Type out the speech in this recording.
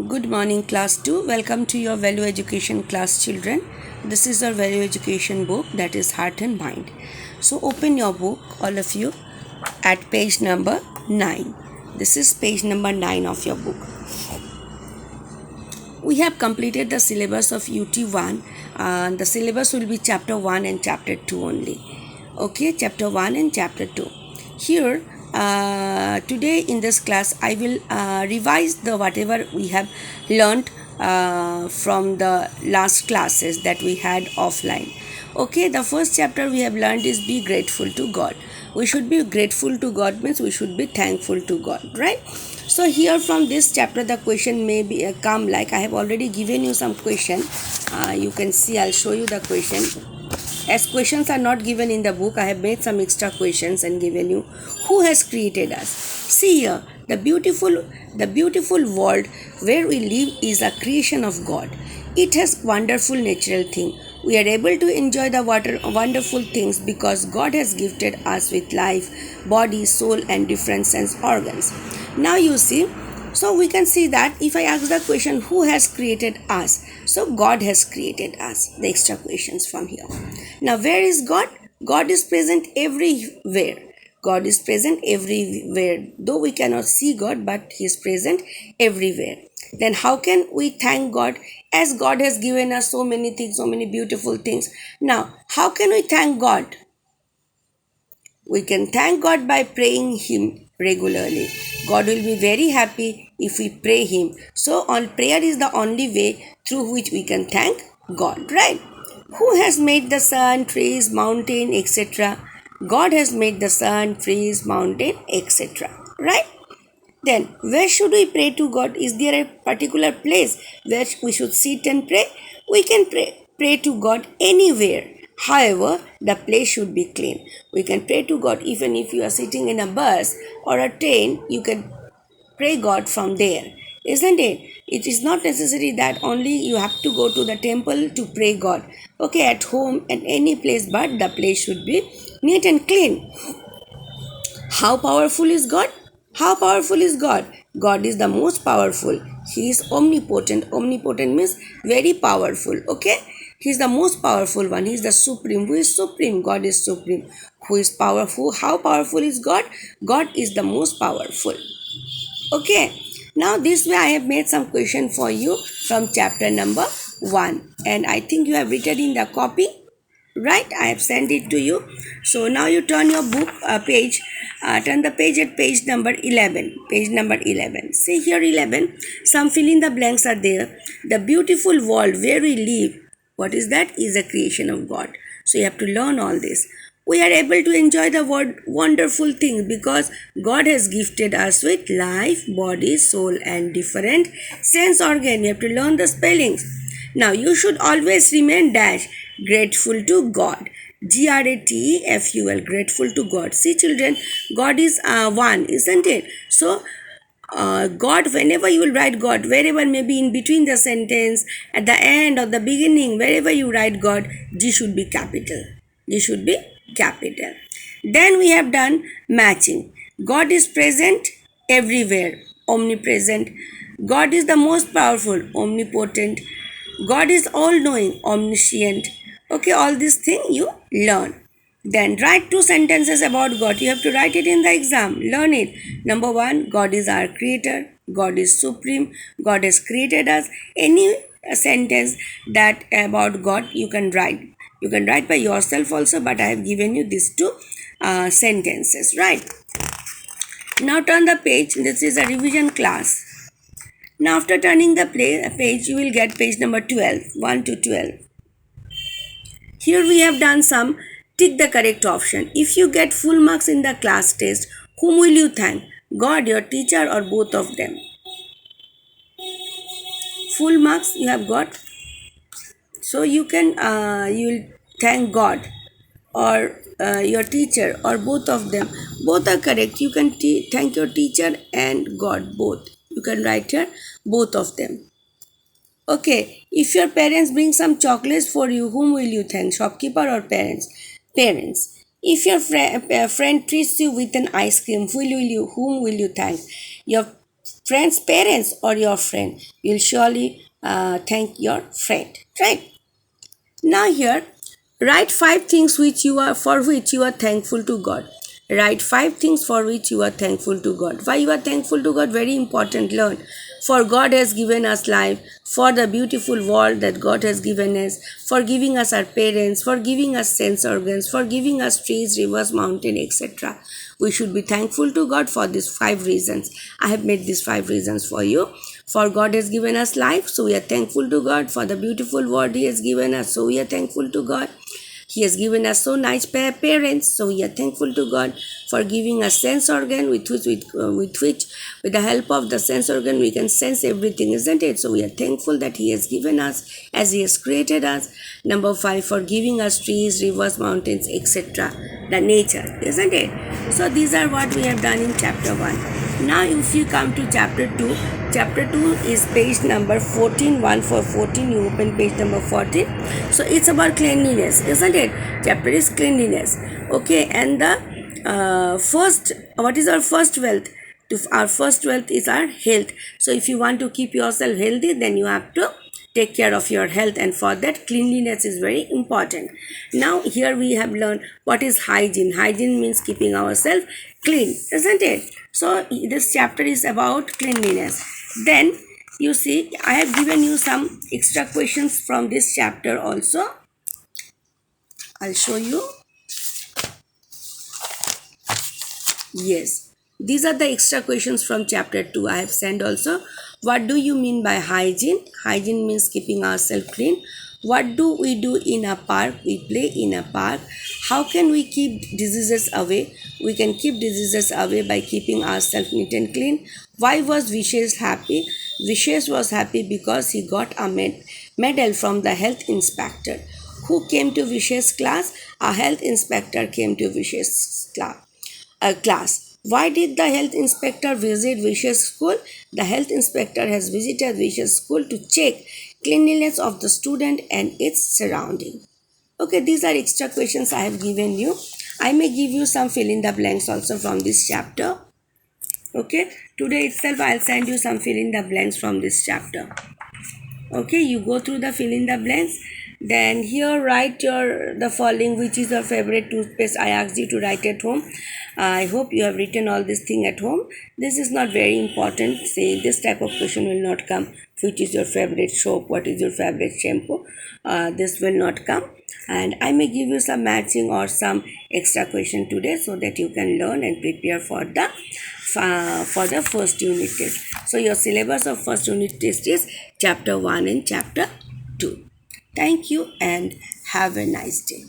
Good morning, class 2. Welcome to your value education class, children. This is our value education book, that is Heart and Mind. So, open your book, all of you, at page number 9. This is page number 9 of your book. We have completed the syllabus of UT1. The syllabus will be chapter 1 and chapter 2 only. Okay, chapter 1 and chapter 2. Here, today in this class I will revise the whatever we have learned from the last classes that we had offline. Okay, the first chapter we have learned is be grateful to God. We should be grateful to God means we should be thankful to God, right? So here from this chapter the question may be come like I have already given you some question. You can see, I'll show you the question. As questions are not given in the book, I have made some extra questions and given you. Who has created us? See here, the beautiful world where we live is a creation of God. It has wonderful natural thing. We are able to enjoy the wonderful things because God has gifted us with life, body, soul and different sense organs. Now you see, so we can see that if I ask the question, who has created us? So God has created us. The extra questions from here. Now where is God? God is present everywhere. God is present everywhere. Though we cannot see God, but He is present everywhere. Then how can we thank God? As God has given us so many things, so many beautiful things. Now, how can we thank God? We can thank God by praying Him regularly. God will be very happy if we pray Him. So, prayer is the only way through which we can thank God, right? Who has made the sun, trees, mountain, etc.? God has made the sun, trees, mountain, etc. Right? Then, where should we pray to God? Is there a particular place where we should sit and pray? We can pray to God anywhere. However, the place should be clean. We can pray to God even if you are sitting in a bus or a train, you can pray God from there. Isn't it? It is not necessary that only you have to go to the temple to pray God. Okay, at home, at any place, but the place should be neat and clean. How powerful is God? How powerful is God? God is the most powerful. He is omnipotent. Omnipotent means very powerful. Okay? He is the most powerful one. He is the supreme. Who is supreme? God is supreme. Who is powerful? How powerful is God? God is the most powerful. Okay? Now this way I have made some question for you from chapter number 1. And I think you have written in the copy. Right, I have sent it to you. So now you turn your book page, turn the page at page number 11. Page number 11. See here 11, some fill in the blanks are there. The beautiful world where we live, what is that? Is a creation of God. So you have to learn all this. We are able to enjoy the wonderful things because God has gifted us with life, body, soul and different sense organ. You have to learn the spellings. Now you should always remain dash grateful to God. GRATEFUL, grateful to God. See children, God is one, isn't it? So God, whenever you will write God, wherever maybe in between the sentence, at the end or the beginning, wherever you write God, G should be capital. G should be capital. Then we have done matching. God is present everywhere, omnipresent. God is the most powerful, omnipotent. God is all knowing, omniscient. Okay, all these things you learn. Then write 2 sentences about God. You have to write it in the exam. Learn it. Number 1, God is our creator. God is supreme. God has created us. Any sentence that about God you can write. You can write by yourself also, but I have given you these 2 sentences, right? Now turn the page. This is a revision class. Now after turning the page, you will get page number 12, 1 to 12. Here we have done some tick the correct option. If you get full marks in the class test, whom will you thank? God, your teacher or both of them? Full marks you have got. So you can, you will thank God or your teacher or both of them. Both are correct. You can thank your teacher and God both. You can write here both of them. Okay, if your parents bring some chocolates for you, whom will you thank? Shopkeeper or parents? Parents. If your friend treats you with an ice cream, whom will you thank? Your friend's parents or your friend, you'll surely thank your friend, right? Now here, write five things for which you are thankful to God. Write five things for which you are thankful to God. Why you are thankful to God? Very important. Learn. For God has given us life, for the beautiful world that God has given us, for giving us our parents, for giving us sense organs, for giving us trees, rivers, mountain, etc. We should be thankful to God for these five reasons. I have made these five reasons for you. For God has given us life, so we are thankful to God. For the beautiful world He has given us, so we are thankful to God. He has given us so nice parents, so we are thankful to God for giving us sense organ with the help of the sense organ, we can sense everything, isn't it? So we are thankful that He has given us as He has created us. Number 5, for giving us trees, rivers, mountains, etc. The nature, isn't it? So these are what we have done in chapter 1. Now if you come to chapter 2, chapter 2 is page number 14. 1 for 14, you open page number 14. So it's about cleanliness, isn't it? Chapter is cleanliness. Okay, and the what is our first wealth? Our first wealth is our health. So if you want to keep yourself healthy, then you have to take care of your health, and for that cleanliness is very important. Now here we have learned what is hygiene. Hygiene means keeping ourselves clean, isn't it? So this chapter is about cleanliness. Then you see, I have given you some extra questions from this chapter also. I'll show you. Yes, these are the extra questions from chapter 2. I have sent also. What do you mean by hygiene? Hygiene means keeping ourselves clean. What do we do in a park? We play in a park. How can we keep diseases away? We can keep diseases away by keeping ourselves neat and clean. Why was Vishesh happy? Vishesh was happy because he got a medal from the health inspector. Who came to Vishesh's class? A health inspector came to Vishesh's class. Why did the health inspector visit Vishesh's school? The health inspector has visited Vishesh's school to check cleanliness of the student and its surrounding. Okay, these are extra questions I have given you. I may give you some fill in the blanks also from this chapter. Okay, today itself I'll send you some fill in the blanks from this chapter. Okay, you go through the fill in the blanks. Then here write the following, which is your favorite toothpaste. I asked you to write at home. I hope you have written all this thing at home. This is not very important. Say this type of question will not come. Which is your favorite soap? What is your favorite shampoo? This will not come. And I may give you some matching or some extra question today so that you can learn and prepare for the first unit test. So your syllabus of first unit test is chapter 1 and chapter 2. Thank you and have a nice day.